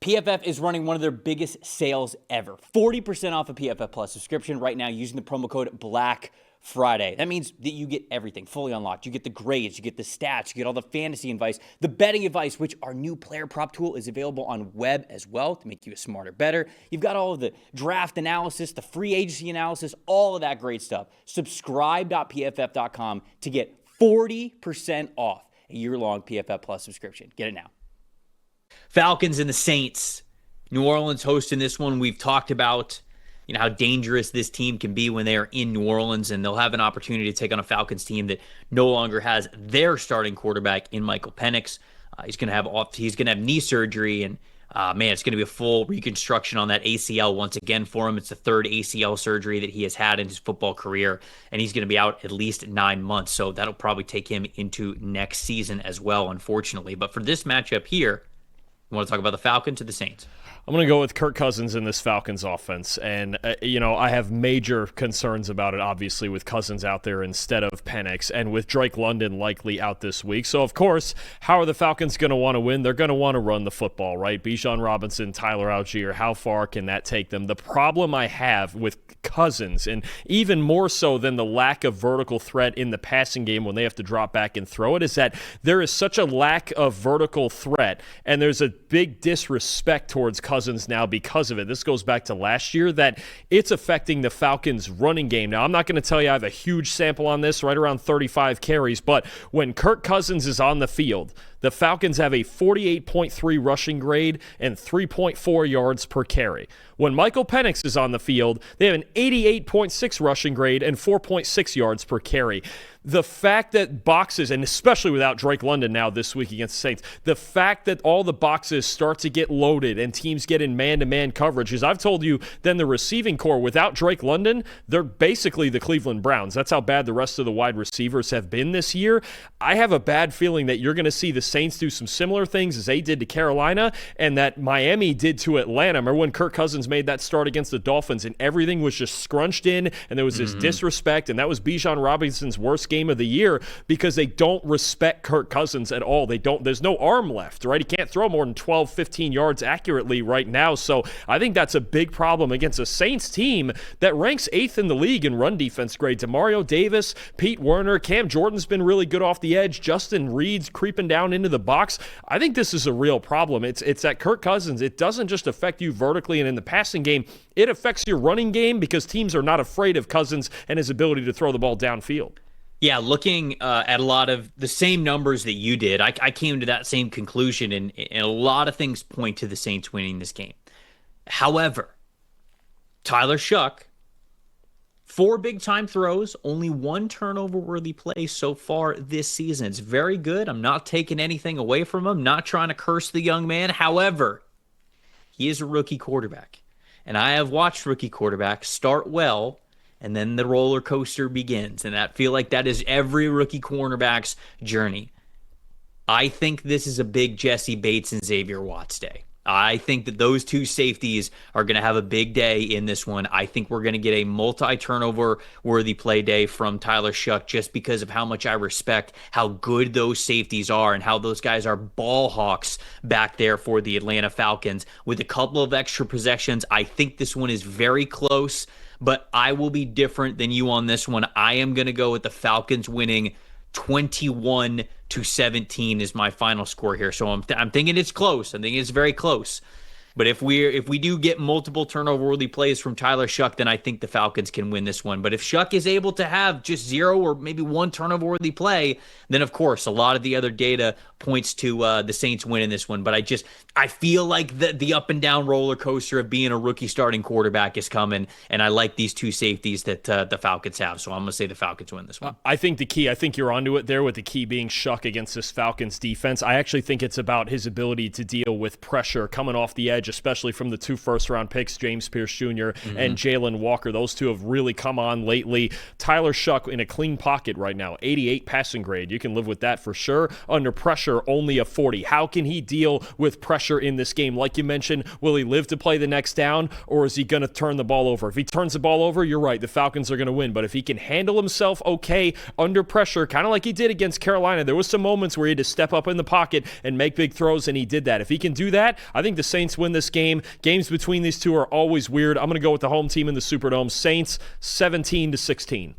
PFF is running one of their biggest sales ever. 40% off a PFF Plus subscription right now using the promo code BLACKFRIDAY. That means that you get everything fully unlocked. You get the grades, you get the stats, you get all the fantasy advice, the betting advice, which our new player prop tool is available on web as well to make you a smarter, better. You've got all of the draft analysis, the free agency analysis, all of that great stuff. Subscribe.pff.com to get 40% off a year-long PFF Plus subscription. Get it now. Falcons and the Saints. New Orleans hosting this one. We've talked about how dangerous this team can be when they are in New Orleans, and they'll have an opportunity to take on a Falcons team that no longer has their starting quarterback in Michael Penix. He's going to have knee surgery, and it's going to be a full reconstruction on that ACL once again for him. It's the third ACL surgery that he has had in his football career, and he's going to be out at least 9 months. So that'll probably take him into next season as well, unfortunately. But for this matchup here, you want to talk about the Falcons or the Saints? I'm going to go with Kirk Cousins in this Falcons offense. And, I have major concerns about it, obviously, with Cousins out there instead of Penix and with Drake London likely out this week. So, of course, how are the Falcons going to want to win? They're going to want to run the football, right? Bijan Robinson, Tyler Algier, how far can that take them? The problem I have with Cousins, and even more so than the lack of vertical threat in the passing game when they have to drop back and throw it, is that there is such a lack of vertical threat, and there's a big disrespect towards Cousins now because of it. This goes back to last year, that it's affecting the Falcons' running game. Now, I'm not going to tell you I have a huge sample on this, right around 35 carries, but when Kirk Cousins is on the field, the Falcons have a 48.3 rushing grade and 3.4 yards per carry. When Michael Penix is on the field, they have an 88.6 rushing grade and 4.6 yards per carry. The fact that boxes, and especially without Drake London now this week against the Saints, the fact that all the boxes start to get loaded and teams get in man-to-man coverage, as I've told you, then the receiving core without Drake London, they're basically the Cleveland Browns. That's how bad the rest of the wide receivers have been this year. I have a bad feeling that you're going to see the Saints do some similar things as they did to Carolina and that Miami did to Atlanta. Remember when Kirk Cousins made that start against the Dolphins and everything was just scrunched in and there was this disrespect, and that was Bijan Robinson's worst game of the year because they don't respect Kirk Cousins at all. There's no arm left, right? He can't throw more than 12, 15 yards accurately right now. So I think that's a big problem against a Saints team that ranks 8th in the league in run defense grade. Demario Davis, Pete Werner, Cam Jordan's been really good off the edge. Justin Reed's creeping down into the box. I think this is a real problem. It's that Kirk Cousins, it doesn't just affect you vertically and in the passing game, it affects your running game because teams are not afraid of Cousins and his ability to throw the ball downfield. Yeah, looking at a lot of the same numbers that you did, I came to that same conclusion, and a lot of things point to the Saints winning this game. However, Tyler Shuck, 4 big-time throws, only 1 turnover-worthy play so far this season. It's very good. I'm not taking anything away from him, not trying to curse the young man. However, he is a rookie quarterback, and I have watched rookie quarterbacks start well, and then the roller coaster begins. And I feel like that is every rookie cornerback's journey. I think this is a big Jesse Bates and Xavier Watts day. I think that those two safeties are going to have a big day in this one. I think we're going to get a multi-turnover worthy play day from Tyler Shuck just because of how much I respect how good those safeties are and how those guys are ball hawks back there for the Atlanta Falcons. With a couple of extra possessions, I think this one is very close, but I will be different than you on this one. I am going to go with the Falcons winning 21-17 is my final score here. So I'm thinking it's close. I'm thinking it's very close. But if we do get multiple turnover-worthy plays from Tyler Shuck, then I think the Falcons can win this one. But if Shuck is able to have just 0 or maybe 1 turnover-worthy play, then of course a lot of the other data points to the Saints winning this one. But I feel like the up and down roller coaster of being a rookie starting quarterback is coming, and I like these two safeties that the Falcons have. So I'm going to say the Falcons win this one. I think you're onto it there with the key being Shuck against this Falcons defense. I actually think it's about his ability to deal with pressure coming off the edge, especially from the 2 first-round picks, James Pierce Jr. and Jalen Walker. Those two have really come on lately. Tyler Shuck in a clean pocket right now, 88 passing grade. You can live with that for sure. Under pressure, only a 40. How can he deal with pressure in this game? Like you mentioned, will he live to play the next down, or is he going to turn the ball over? If he turns the ball over, you're right, the Falcons are going to win. But if he can handle himself okay under pressure, kind of like he did against Carolina, there was some moments where he had to step up in the pocket and make big throws, and he did that. If he can do that, I think the Saints win win this game. Games between these two are always weird. I'm going to go with the home team in the Superdome. Saints 17-16.